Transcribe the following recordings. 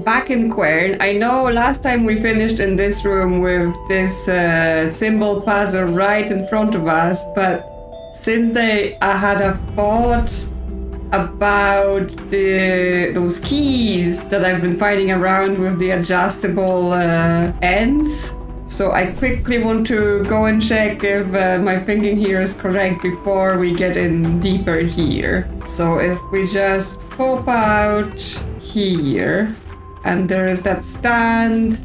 back in Quern. I know last time we finished in this room with this symbol puzzle right in front of us, but since I had a thought about those keys that I've been finding around with the adjustable ends. So I quickly want to go and check if my thinking here is correct before we get in deeper here. So if we just pop out here, and there is that stand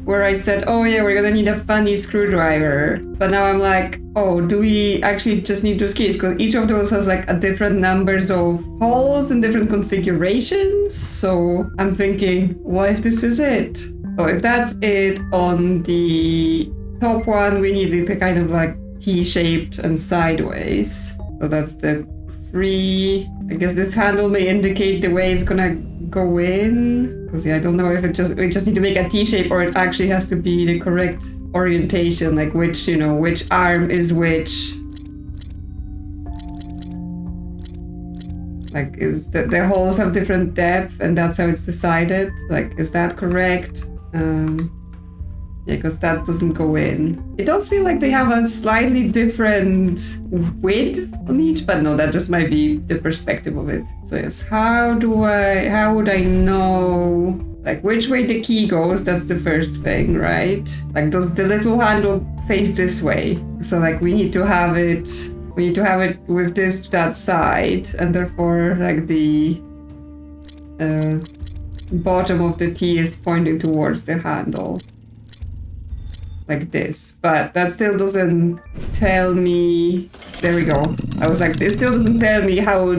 where I said, oh yeah, we're gonna need a funny screwdriver. But now I'm like, oh, do we actually just need those keys? Because each of those has like a different numbers of holes and different configurations. So I'm thinking, what if this is it? So if that's it on the top one, we need it kind of like T-shaped and sideways. So that's the 3. I guess this handle may indicate the way it's gonna go in. Because yeah, I don't know if we just need to make a T-shape or it actually has to be the correct orientation, like which arm is which. Like, is the holes have different depth and that's how it's decided? Like, is that correct? Yeah, because that doesn't go in. It does feel like they have a slightly different width on each, but no, that just might be the perspective of it. So yes, how would I know, like, which way the key goes? That's the first thing, right? Like, does the little handle face this way? So like, we need to have it with this to that side, and therefore like the bottom of the T is pointing towards the handle. Like this, but that still doesn't tell me. There we go. I was like, it still doesn't tell me how,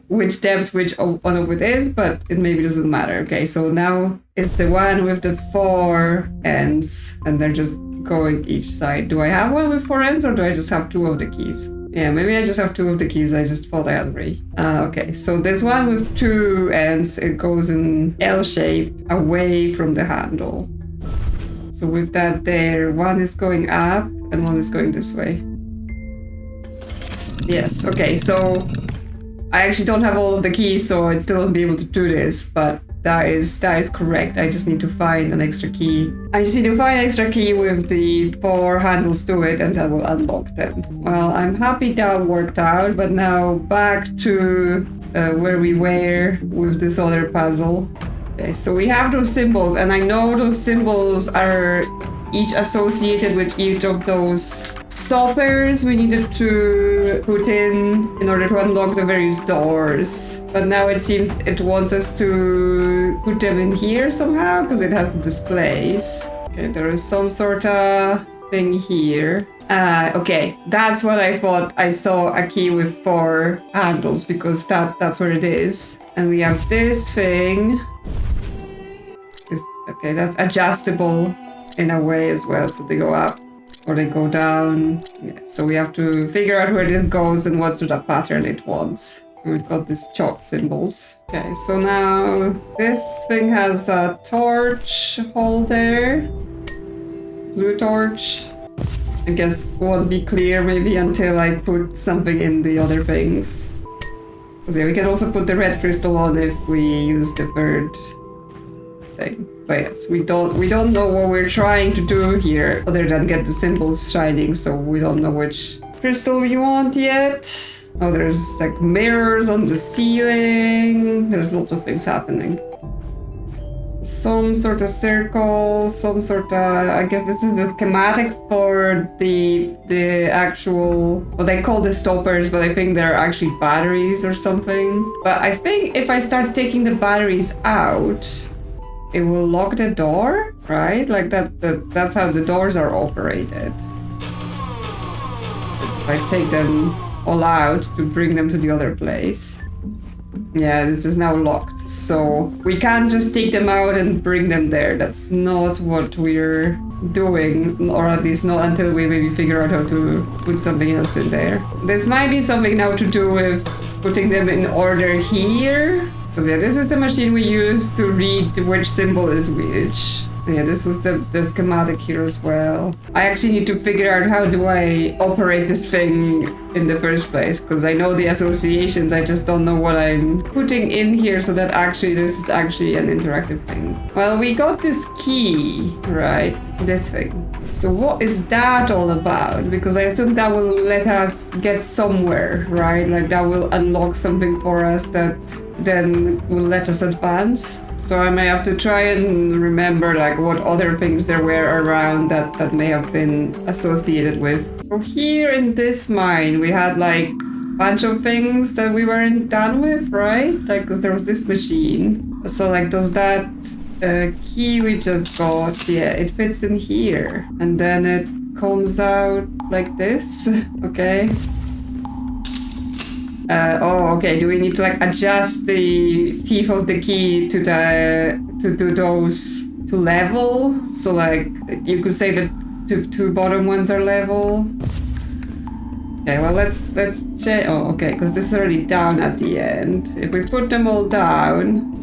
which depth which one of it is, but it maybe doesn't matter. Okay, so now it's the one with the 4 ends, and they're just going each side. Do I have one with 4 ends, or do I just have 2 of the keys? Yeah, maybe I just have 2 of the keys. I just thought I had 3. Okay, so this one with 2 ends, it goes in L shape away from the handle. So with that there, one is going up and one is going this way. Yes, okay, so I actually don't have all of the keys, so I'd still won't be able to do this, but that is correct. I just need to find an extra key. I just need to find an extra key with the 4 handles to it, and that will unlock them. Well, I'm happy that worked out, but now back to where we were with this other puzzle. Okay, so we have those symbols, and I know those symbols are each associated with each of those stoppers we needed to put in order to unlock the various doors. But now it seems it wants us to put them in here somehow, because it has the displays. Okay, there is some sort of thing here. Okay, that's what I thought. I saw a key with 4 handles, because that's where it is. And we have this thing. Okay, that's adjustable in a way as well, so they go up or they go down. Yeah, so we have to figure out where this goes and what sort of pattern it wants. We've got these chalk symbols. Okay, so now this thing has a torch holder, blue torch. I guess won't be clear maybe until I put something in the other things. Because yeah, we can also put the red crystal on if we use the third thing. But yes, we don't know what we're trying to do here other than get the symbols shining, so we don't know which crystal we want yet. Oh, there's like mirrors on the ceiling. There's lots of things happening. Some sort of circle, some sort of, I guess this is the schematic for the actual, what they call the stoppers, but I think they're actually batteries or something. But I think if I start taking the batteries out, it will lock the door, right? Like that's how the doors are operated. If I take them all out to bring them to the other place. Yeah, this is now locked. So we can't just take them out and bring them there. That's not what we're doing, or at least not until we maybe figure out how to put something else in there. This might be something now to do with putting them in order here. Because yeah, this is the machine we use to read which symbol is which. Yeah, this was the schematic here as well. I actually need to figure out how do I operate this thing in the first place, because I know the associations, I just don't know what I'm putting in here so that actually this is actually an interactive thing. Well, we got this key, right? This thing. So what is that all about? Because I assume that will let us get somewhere, right? Like that will unlock something for us that then will let us advance. So I may have to try and remember like what other things there were around that may have been associated with. So here in this mine, we had like a bunch of things that we weren't done with, right? Like, because there was this machine. So like, does that key we just got, yeah, it fits in here. And then it comes out like this, okay. Oh, okay. Do we need to like adjust the teeth of the key to those to level? So like you could say that two bottom ones are level. Okay, well let's check. Oh, okay, because this is already down at the end. If we put them all down,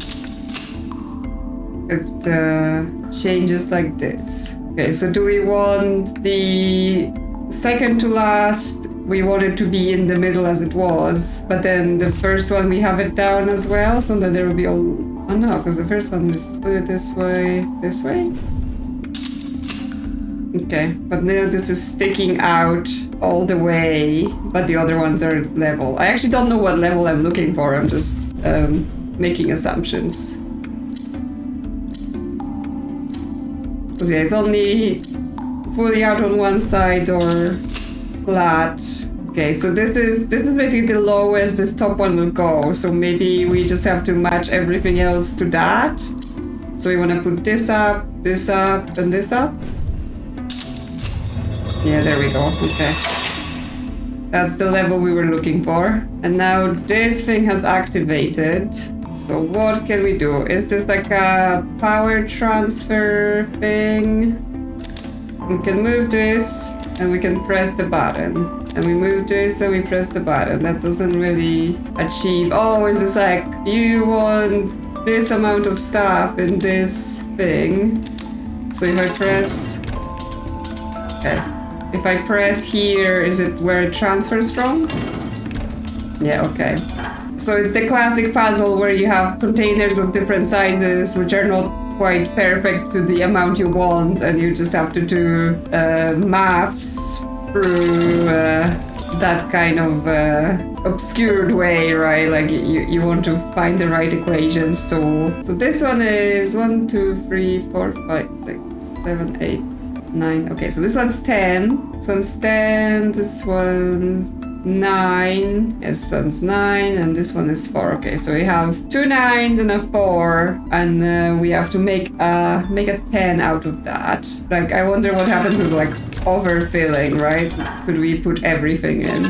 it changes like this. Okay, so do we want the second to last? We want it to be in the middle as it was, but then the first one we have it down as well, so that there will be all... Oh no, because the first one is put it this way, this way? Okay, but now this is sticking out all the way, but the other ones are level. I actually don't know what level I'm looking for, I'm just making assumptions. Because yeah, it's only fully out on one side or flat. Okay, so this is basically the lowest this top one will go. So maybe we just have to match everything else to that. So we want to put this up, and this up. Yeah, there we go. Okay. That's the level we were looking for. And now this thing has activated. So what can we do? Is this like a power transfer thing? We can move this and we can press the button. And we move this and we press the button. That doesn't really achieve. Oh, is this like you want this amount of stuff in this thing? So if I press... Okay. If I press here, is it where it transfers from? Yeah, okay. So it's the classic puzzle where you have containers of different sizes which are not quite perfect to the amount you want, and you just have to do maths through that kind of obscured way, right? Like you want to find the right equations. So this one is 1, 2, 3, 4, 5, 6, 7, 8, 9. Okay, so this one's 10. This one's 10. This one's 9. Yes, this one's 9, and this one is 4. Okay, so we have 2 9s and a 4, and we have to make a 10 out of that. Like, I wonder what happens with like overfilling, right? Could we put everything in?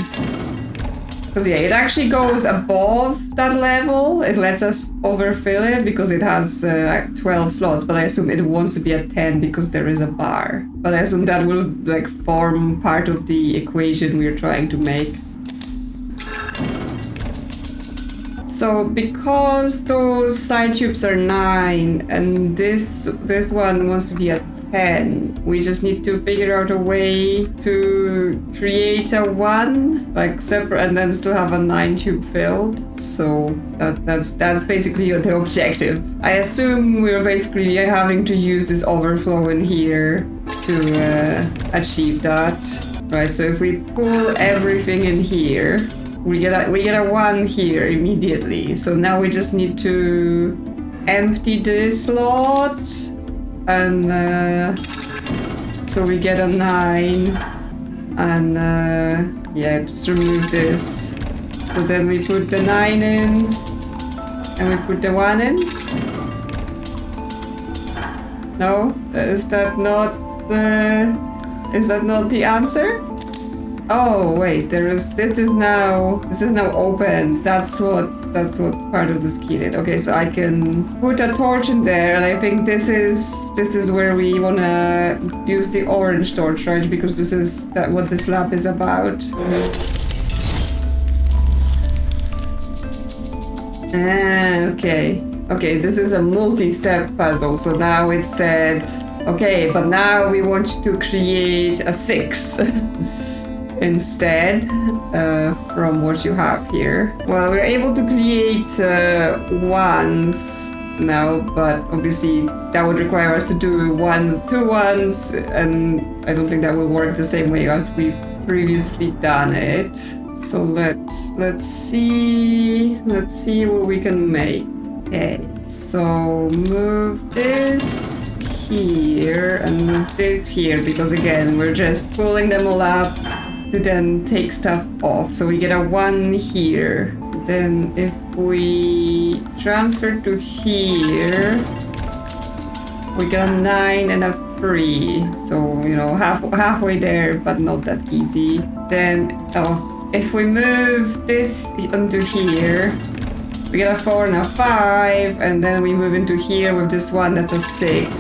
Because yeah, it actually goes above that level. It lets us overfill it because it has 12 slots, but I assume it wants to be at 10 because there is a bar. But I assume that will like form part of the equation we're trying to make. So because those side tubes are 9 and this one wants to be at 10, we just need to figure out a way to create a 1, like separate, and then still have a 9 tube filled. So that's basically the objective. I assume we're basically having to use this overflow in here to achieve that. Right, so if we pull everything in here, we get a 1 here immediately. So now we just need to empty this slot, and so we get a 9, and yeah, just remove this. So then we put the 9 in, and we put the 1 in. No, is that not the answer? Oh wait, this is now open. That's what part of this key did. Okay, so I can put a torch in there, and I think this is where we wanna use the orange torch, right? Because this is what this lab is about. Okay. Okay, this is a multi-step puzzle, so now it said, okay, but now we want to create a 6 instead from what you have here. Well, we're able to create 1s now, but obviously that would require us to do 2 1s, and I don't think that will work the same way as we've previously done it. So let's see what we can make. Okay, so move this here and move this here, because again we're just pulling them all up to then take stuff off. So we get a 1 here. Then if we transfer to here, we get a 9 and a 3. So, you know, halfway there, but not that easy. Then, if we move this into here, we get a 4 and a 5, and then we move into here with this one that's a 6.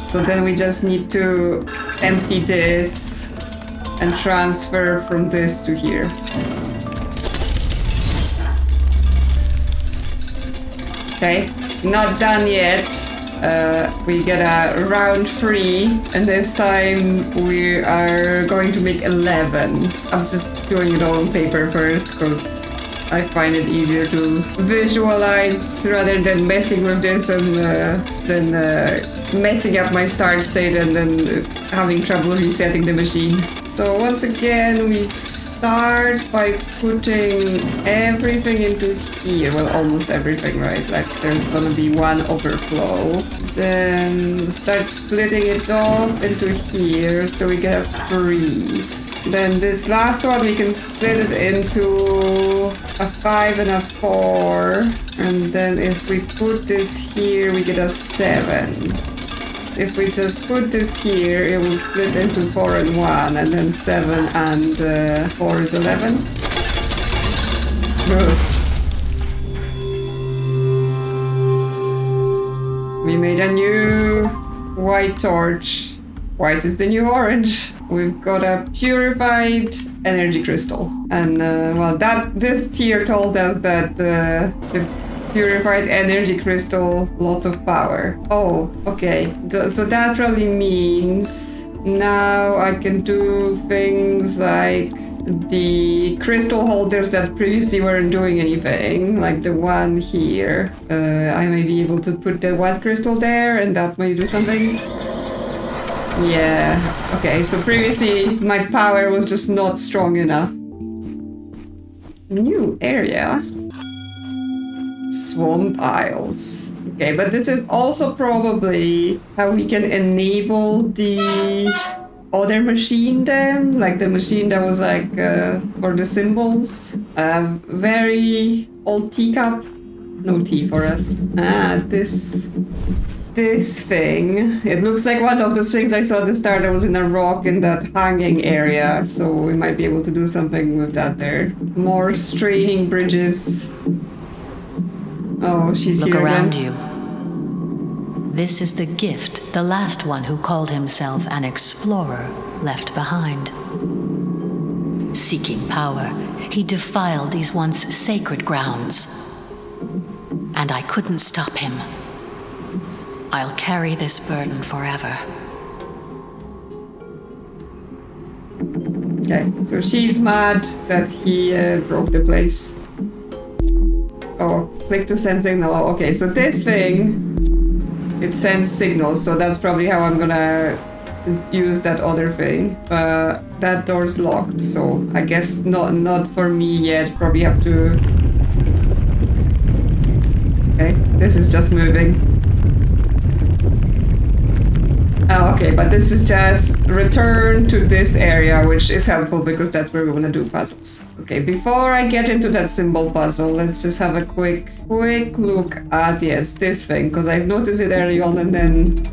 So then we just need to empty this and transfer from this to here. Okay, not done yet. We get a round 3, and this time we are going to make 11. I'm just doing it all on paper first because I find it easier to visualize rather than messing with this and then messing up my start state and then having trouble resetting the machine. So once again, we start by putting everything into here. Well, almost everything, right? Like there's gonna be 1 overflow. Then start splitting it off into here so we get a 3. Then this last one we can split it into a 5 and a 4. And then if we put this here, we get a 7. If we just put this here, it will split into 4 and 1, and then 7 and 4 is 11. Good. We made a new white torch. White is the new orange. We've got a purified energy crystal. And well, this here told us that the purified energy crystal, lots of power. Oh, okay. So that really means now I can do things like the crystal holders that previously weren't doing anything, like the one here. I may be able to put the white crystal there and that may do something. Yeah, okay, so previously my power was just not strong enough. New area. Swamp Isles. Okay, but this is also probably how we can enable the other machine then, like the machine that was like for the symbols. Very old teacup. No tea for us. This thing. It looks like one of those things I saw at the start that was in a rock in that hanging area, so we might be able to do something with that there. More straining bridges. Oh, she's here again. Look around you. This is the gift the last one who called himself an explorer left behind. Seeking power, he defiled these once sacred grounds. And I couldn't stop him. I'll carry this burden forever. Okay, so she's mad that he broke the place. Oh, click to send signal. Oh, okay, so this thing, it sends signals, so that's probably how I'm gonna use that other thing. That door's locked, so I guess not for me yet. Probably have to... Okay, this is just moving. Oh, okay, but this is just return to this area, which is helpful because that's where we want to do puzzles. Okay, before I get into that symbol puzzle, let's just have a quick look at, yes, this thing, because I've noticed it early on and then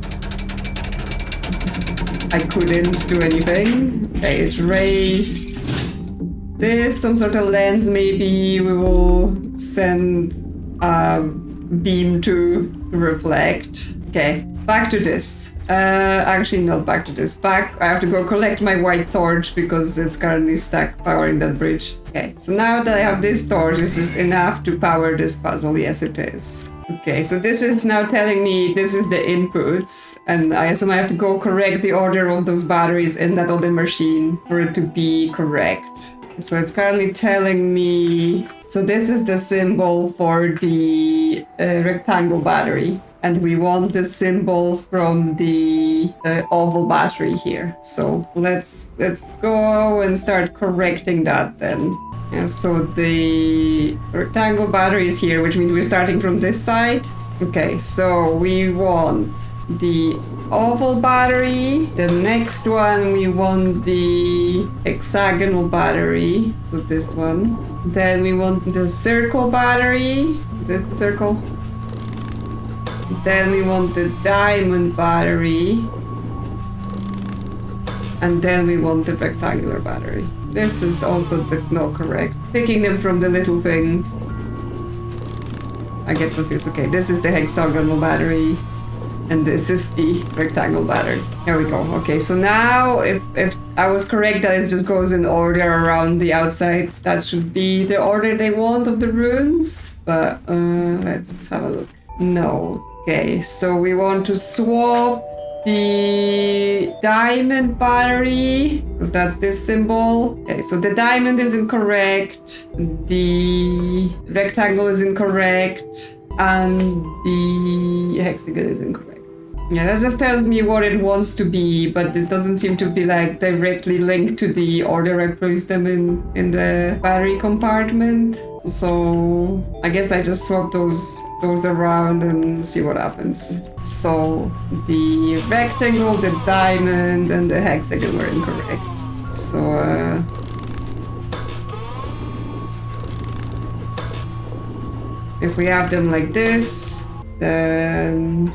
I couldn't do anything. Okay, it raised this, some sort of lens maybe we will send a beam to. to reflect. Okay, back to this. Actually, not back to this. Back, I have to go collect my white torch because it's currently stuck powering that bridge. Okay, so now that I have this torch, is this enough to power this puzzle? Yes, it is. Okay, so this is now telling me this is the inputs, and I assume I have to go correct the order of those batteries in that other machine for it to be correct. So it's currently telling me... So this is the symbol for the rectangle battery. And we want the symbol from the oval battery here. So let's go and start correcting that then. Yeah, so the rectangle battery is here, which means we're starting from this side. Okay, so we want the oval battery. The next one, we want the hexagonal battery. So this one. Then we want the circle battery. This circle. Then we want the diamond battery. And then we want the rectangular battery. This is also not correct. Picking them from the little thing. I get confused. Okay, this is the hexagonal battery. And this is the rectangle battery. There we go. Okay, so now if I was correct that it just goes in order around the outside, that should be the order they want of the runes. But let's have a look. No. Okay, so we want to swap the diamond battery, because that's this symbol. Okay, so the diamond is incorrect, the rectangle is incorrect, and the hexagon is incorrect. Yeah, that just tells me what it wants to be, but it doesn't seem to be like directly linked to the order I placed them in the battery compartment. So I guess I just swap those around and see what happens. So the rectangle, the diamond, and the hexagon were incorrect. So if we have them like this, then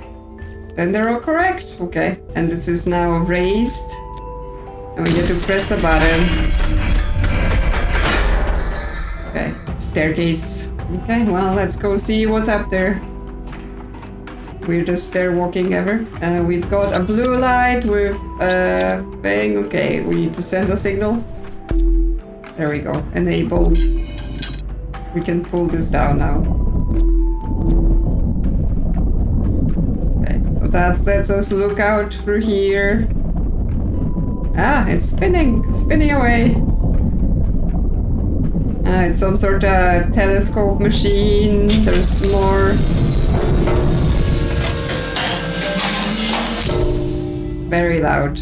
they're all correct. Okay, and this is now raised, and we get to press a button. Okay, staircase. Okay, well, let's go see what's up there. Weirdest stair walking ever. We've got a blue light with a thing. Okay, we need to send a signal. There we go, enabled. We can pull this down now. Okay, so that lets us look out through here. Ah, it's spinning away. It's some sort of telescope machine. There's more. Very loud.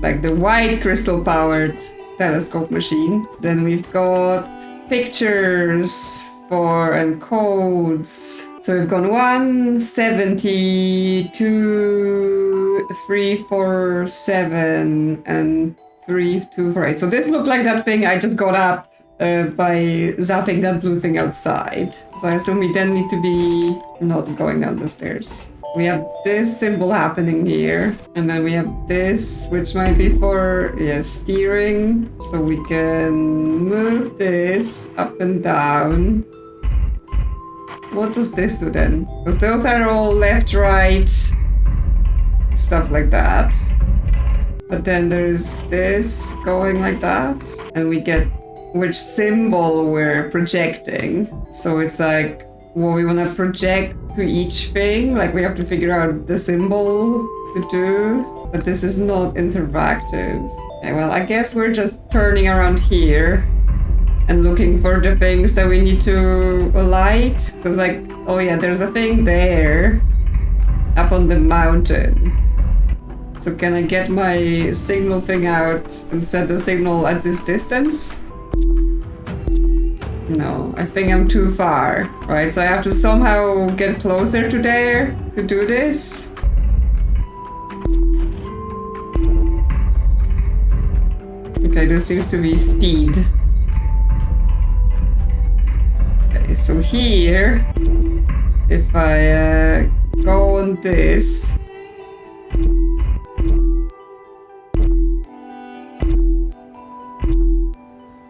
Like the white crystal powered telescope machine. Then we've got pictures and codes. So we've got 170, 2, 3, 4, 7, and 3, 2, 4, 8. So this looked like that thing I just got up by zapping that blue thing outside. So I assume we then need to be not going down the stairs. We have this symbol happening here, and then we have this, which might be for steering. So we can move this up and down. What does this do then? Because those are all left, right, stuff like that. But then there's this going like that, and we get which symbol we're projecting. So it's like, well, we want to project to each thing, like we have to figure out the symbol to do, but this is not interactive. Okay, well, I guess we're just turning around here and looking for the things that we need to light, because like, oh yeah, there's a thing there up on the mountain. So can I get my signal thing out and set the signal at this distance? No, I think I'm too far, right? So I have to somehow get closer to there to do this. Okay, this seems to be speed. Okay, so here, if I go on this,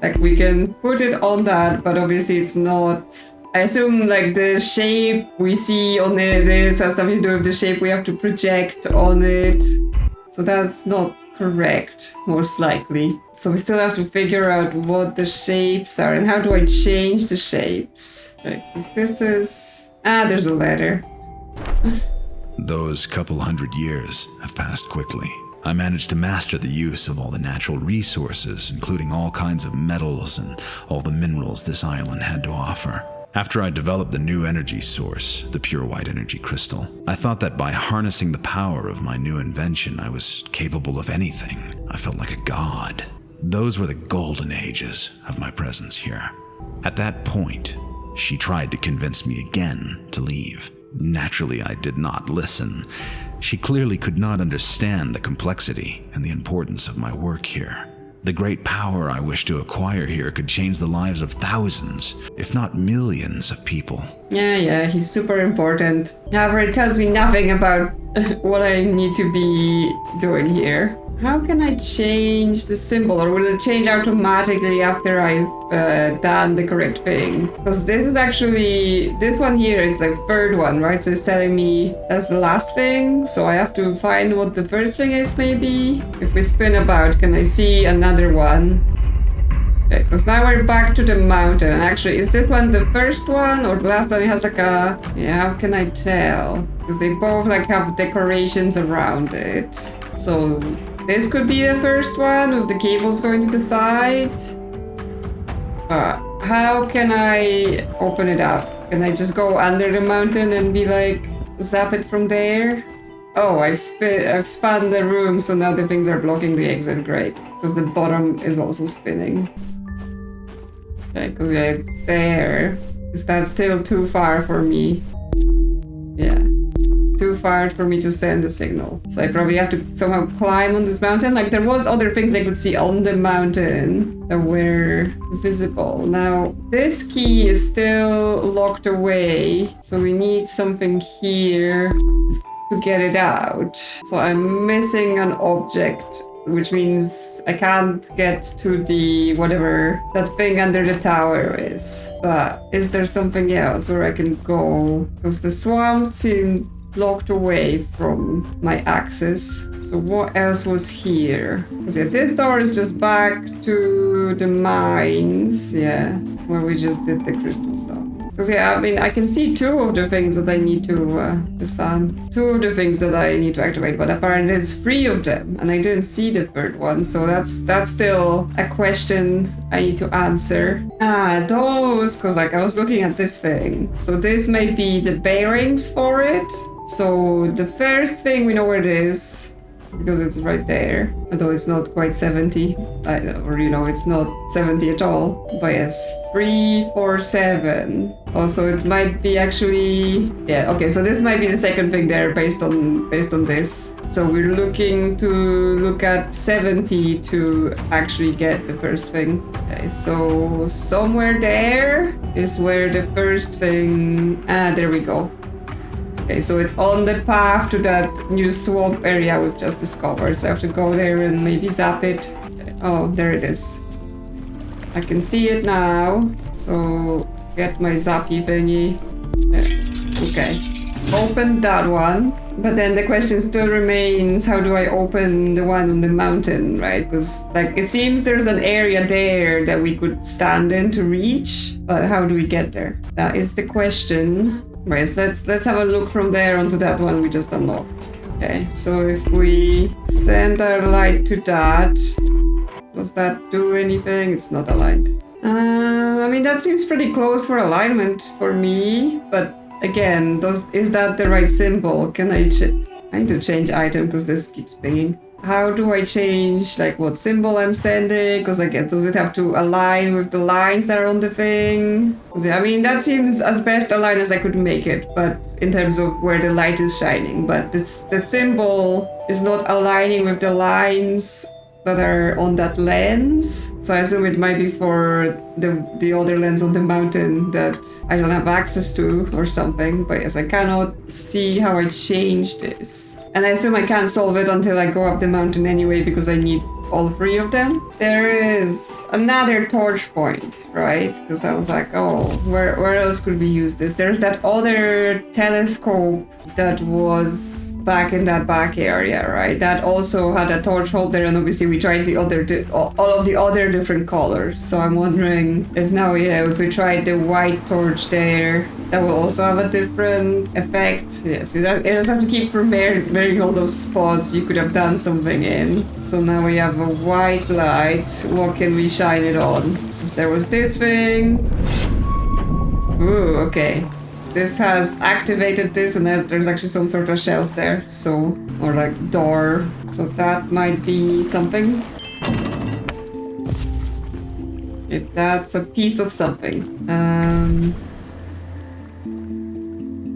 like we can put it on that, but obviously it's not I assume like the shape we see on this has something to do with the shape we have to project on it. So that's not correct, most likely. So we still have to figure out what the shapes are and how do I change the shapes. Right, 'cause this is... there's a letter. Those couple hundred years have passed quickly. I managed to master the use of all the natural resources, including all kinds of metals and all the minerals this island had to offer. After I developed the new energy source, the pure white energy crystal, I thought that by harnessing the power of my new invention, I was capable of anything. I felt like a god. Those were the golden ages of my presence here. At that point, she tried to convince me again to leave. Naturally, I did not listen. She clearly could not understand the complexity and the importance of my work here. The great power I wish to acquire here could change the lives of thousands, if not millions of people. Yeah, he's super important. However, it tells me nothing about what I need to be doing here. How can I change the symbol, or will it change automatically after I've done the correct thing? Because this is actually, this one here is the third one, right? So it's telling me that's the last thing. So I have to find what the first thing is, maybe. If we spin about, can I see another one? Okay, because now we're back to the mountain. Actually, is this one the first one or the last one? It has like a, yeah, how can I tell? Because they both like have decorations around it. So this could be the first one with the cables going to the side. How can I open it up? Can I just go under the mountain and be like, zap it from there? Oh, I've spun the room, so now the things are blocking the exit. Great, because the bottom is also spinning. Okay, because yeah, it's there. Because that's still too far for me. Yeah. Too far for me to send the signal. So I probably have to somehow climb on this mountain. Like there was other things I could see on the mountain that were visible. Now this key is still locked away. So we need something here to get it out. So I'm missing an object, which means I can't get to the whatever that thing under the tower is. But is there something else where I can go? Because the swamp seemed blocked away from my access. So what else was here? Because yeah, this door is just back to the mines, yeah, where we just did the crystal stuff. Because yeah, I mean, I can see two of the things that I need to disarm. Two of the things that I need to activate, but apparently there's three of them, and I didn't see the third one, so that's still a question I need to answer. Those, because like I was looking at this thing. So this may be the bearings for it. So the first thing, we know where it is, because it's right there, although it's not quite 70, or you know, it's not 70 at all. But yes, 347. Also, it might be actually, yeah, okay, so this might be the second thing there based on this. So we're looking to look at 70 to actually get the first thing. Okay, so somewhere there is where the first thing, there we go. Okay, so it's on the path to that new swamp area we've just discovered. So I have to go there and maybe zap it. Oh, there it is. I can see it now. So get my zappy thingy. Okay, open that one. But then the question still remains, how do I open the one on the mountain, right? Because like it seems there's an area there that we could stand in to reach. But how do we get there? That is the question. Right, so let's have a look from there onto that one we just unlocked. Okay, so if we send our light to that, does that do anything? It's not aligned. I mean, that seems pretty close for alignment for me, but again, is that the right symbol? Can I need to change item because this keeps pinging. How do I change like what symbol I'm sending? Because like, does it have to align with the lines that are on the thing? I mean, that seems as best aligned as I could make it, but in terms of where the light is shining. But the symbol is not aligning with the lines that are on that lens. So I assume it might be for the other lens on the mountain that I don't have access to or something. But yes, I cannot see how I change this. And I assume I can't solve it until I go up the mountain anyway, because I need all 3 of them. There is another torch point, right? Because I was like, oh, where else could we use this? There's that other telescope that was back in that back area, right? That also had a torch holder, and obviously we tried the other, all of the other different colors. So I'm wondering if now, if we tried the white torch there, that will also have a different effect. Yes, you just have to keep remembering all those spots you could have done something in. So now we have a white light. What can we shine it on? Because there was this thing. Ooh, okay. This has activated this, and there's actually some sort of shelf there, so, or like door, so that might be something. If that's a piece of something.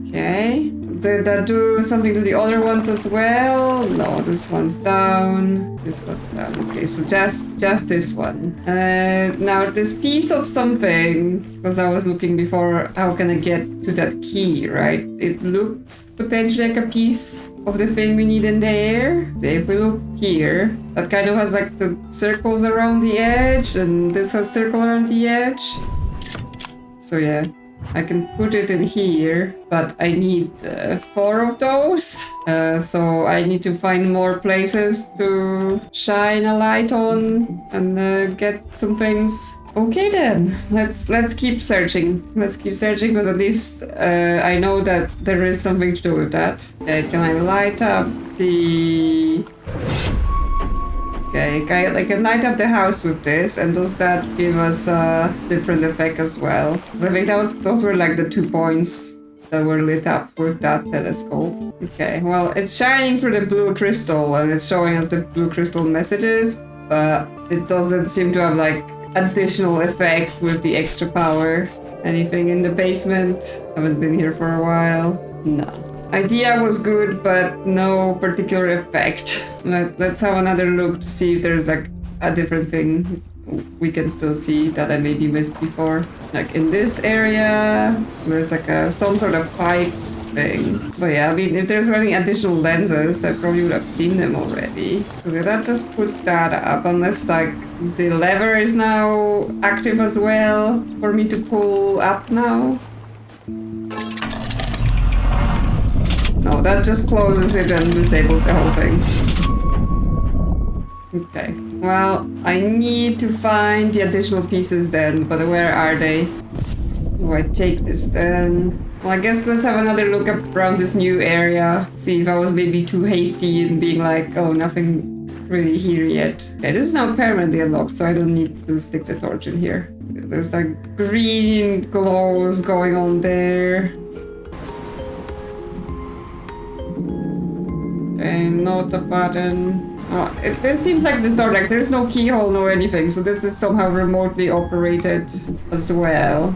Okay. Did that do something to the other ones as well? No, this one's down. This one's down. Okay, so just this one. Now this piece of something, because I was looking before, how can I get to that key, right? It looks potentially like a piece of the thing we need in there. So if we look here, that kind of has like the circles around the edge, and this has circle around the edge. So yeah. I can put it in here, but I need 4 of those. So I need to find more places to shine a light on and get some things. Okay then, let's keep searching. Let's keep searching, because at least I know that there is something to do with that. Okay, can I light up the... Okay, I can light up the house with this, and does that give us a different effect as well? Because I think those were like the 2 points that were lit up with that telescope. Okay, well, it's shining through the blue crystal, and it's showing us the blue crystal messages, but it doesn't seem to have like additional effect with the extra power. Anything in the basement? Haven't been here for a while. No. Idea was good, but no particular effect. Let's have another look to see if there's like a different thing we can still see that I maybe missed before. Like in this area, there's like some sort of pipe thing. But yeah, I mean, if there's any additional lenses, I probably would have seen them already. Because that just puts that up, unless like the lever is now active as well for me to pull up now. No, that just closes it and disables the whole thing. Okay, well, I need to find the additional pieces then, but where are they? Do I take this then? Well, I guess let's have another look up around this new area. See if I was maybe too hasty in being like, oh, nothing really here yet. Okay, this is now permanently unlocked, so I don't need to stick the torch in here. There's like green glows going on there. Okay, not a button. Oh, it seems like this door, like there's no keyhole, no anything, so this is somehow remotely operated as well.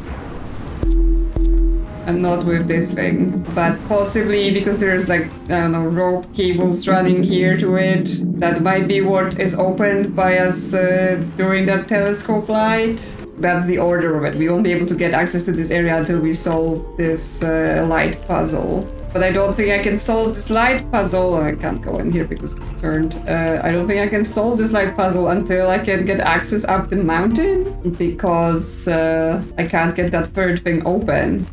And not with this thing. But possibly because there's like, I don't know, rope cables running here to it. That might be what is opened by us doing that telescope light. That's the order of it. We won't be able to get access to this area until we solve this light puzzle. But I don't think I can solve this light puzzle. Oh, I can't go in here because it's turned. I don't think I can solve this light puzzle until I can get access up the mountain. Because I can't get that third thing open.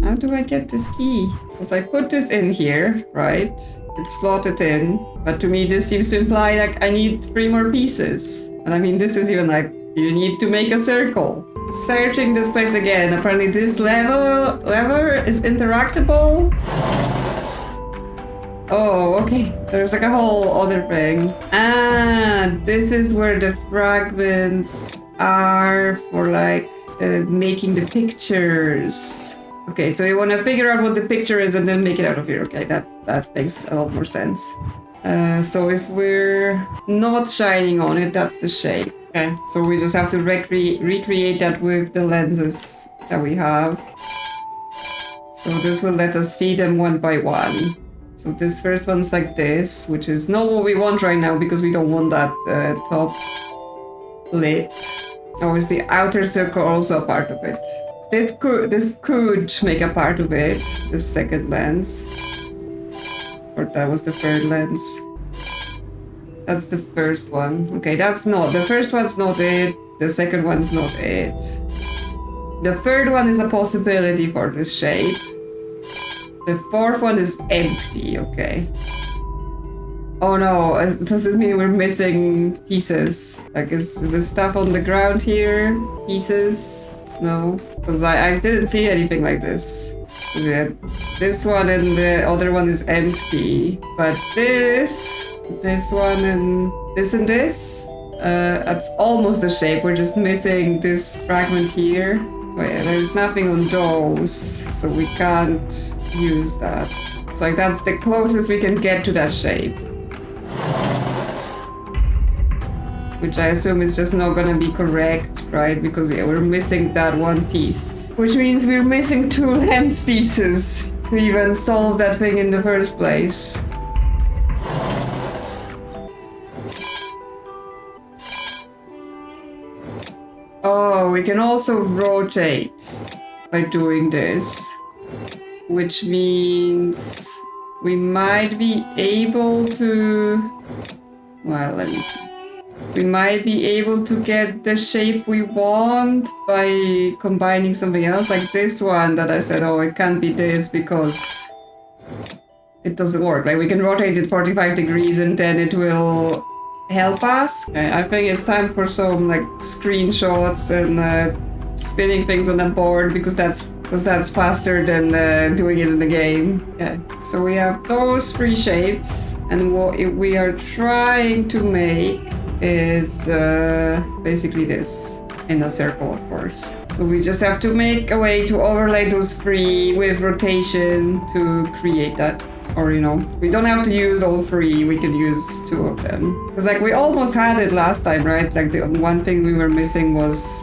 How do I get this key? Because I put this in here, right? It's slotted in. But to me, this seems to imply like I need 3 more pieces. And I mean, this is even like, you need to make a circle. Searching this place again. Apparently this lever is interactable. Oh, okay. There's like a whole other thing. Ah, this is where the fragments are for like making the pictures. Okay, so you want to figure out what the picture is and then make it out of here. Okay, that makes a lot more sense. So if we're not shining on it, that's the shape. Okay, so we just have to recreate that with the lenses that we have. So this will let us see them one by one. So this first one's like this, which is not what we want right now because we don't want that top lit. Oh, is the outer circle also a part of it? This could make a part of it, the second lens. Or that was the third lens. That's the first one. Okay, that's not. The first one's not it. The second one's not it. The third one is a possibility for this shape. The fourth one is empty, okay. Oh no, does it mean we're missing pieces? Like, is the stuff on the ground here? Pieces? No, because I didn't see anything like this. Yeah, this one and the other one is empty. But this one and this, that's almost the shape. We're just missing this fragment here. Oh yeah, there's nothing on those, so we can't use that. So like that's the closest we can get to that shape. Which I assume is just not gonna be correct, right? Because yeah, we're missing that one piece. Which means we're missing 2 lens pieces to even solve that thing in the first place. Oh, we can also rotate by doing this. Which means we might be able to... Well, let me see. We might be able to get the shape we want by combining something else, like this one that I said, oh, it can't be this because it doesn't work. Like, we can rotate it 45 degrees and then it will help us. I think it's time for some, like, screenshots and spinning things on the board because that's faster than doing it in the game. Yeah. So we have those 3 shapes, and what we are trying to make is basically this in a circle, of course. So we just have to make a way to overlay those 3 with rotation to create that. Or, you know, we don't have to use all 3, we can use 2 of them. Because, like, we almost had it last time, right? Like, the one thing we were missing was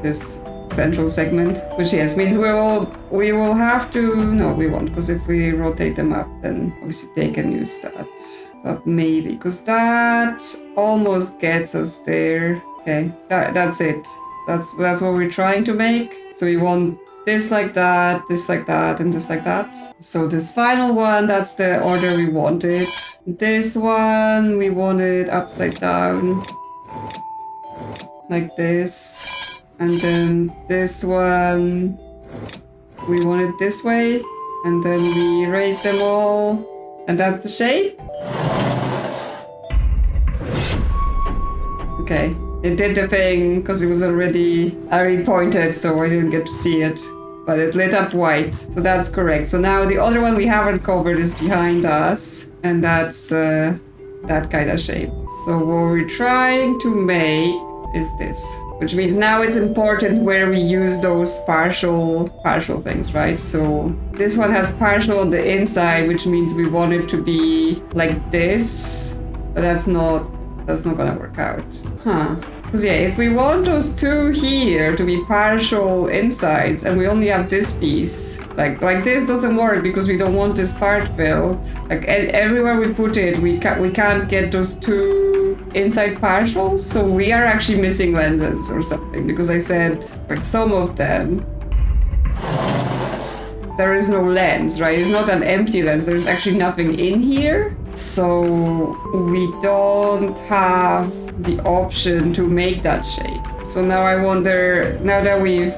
this central segment, which, yes, means we will have to... No, we won't, because if we rotate them up, then obviously they can use that. But maybe, because that almost gets us there. Okay, that's it. That's what we're trying to make. So we want this like that, and this like that. So this final one, that's the order we wanted. This one, we want it upside down. Like this. And then this one, we want it this way. And then we erase them all. And that's the shape. Okay, it did the thing because it was already pointed, so I didn't get to see it. But it lit up white, so that's correct. So now the other one we haven't covered is behind us, and that's that kind of shape. So what we're trying to make is this, which means now it's important where we use those partial things, right? So this one has partial on the inside, which means we want it to be like this, but that's not gonna work out. Huh. Because yeah, if we want those 2 here to be partial insides and we only have this piece, like this doesn't work because we don't want this part built. Like everywhere we put it, we can't get those 2 inside partials, so we are actually missing lenses or something, because I said like some of them there is no lens, right? It's not an empty lens, there's actually nothing in here. So we don't have the option to make that shape. So now I wonder, now that we've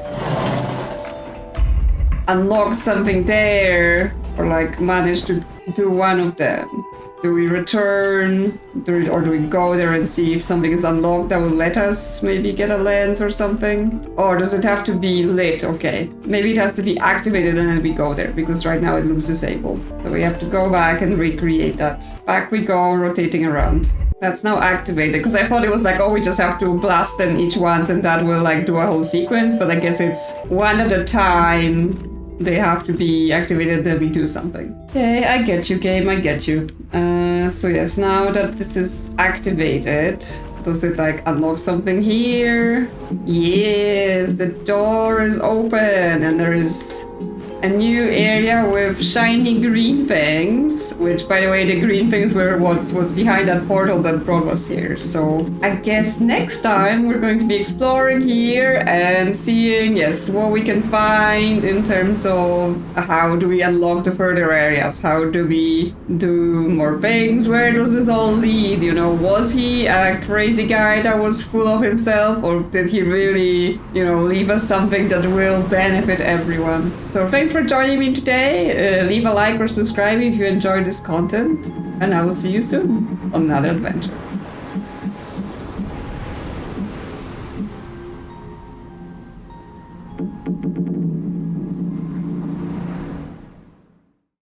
unlocked something there, or like managed to do one of them, do we return, or do we go there and see if something is unlocked that will let us maybe get a lens or something? Or does it have to be lit? Okay, maybe it has to be activated and then we go there, because right now it looks disabled. So we have to go back and recreate that. Back we go, rotating around. That's now activated, because I thought it was like, oh, we just have to blast them each once and that will like do a whole sequence, but I guess it's one at a time. They have to be activated, then we do something. Okay, I get you, game, I get you. So yes, now that this is activated, does it like unlock something here? Yes, the door is open and there is a new area with shiny green things, which, by the way, the green things were what was behind that portal that brought us here. So I guess next time we're going to be exploring here and seeing, yes, what we can find in terms of how do we unlock the further areas, how do we do more things, where does this all lead, you know, was he a crazy guy that was full of himself, or did he really, you know, leave us something that will benefit everyone? So thanks for joining me today. Leave a like or subscribe if you enjoyed this content, and I will see you soon on another adventure.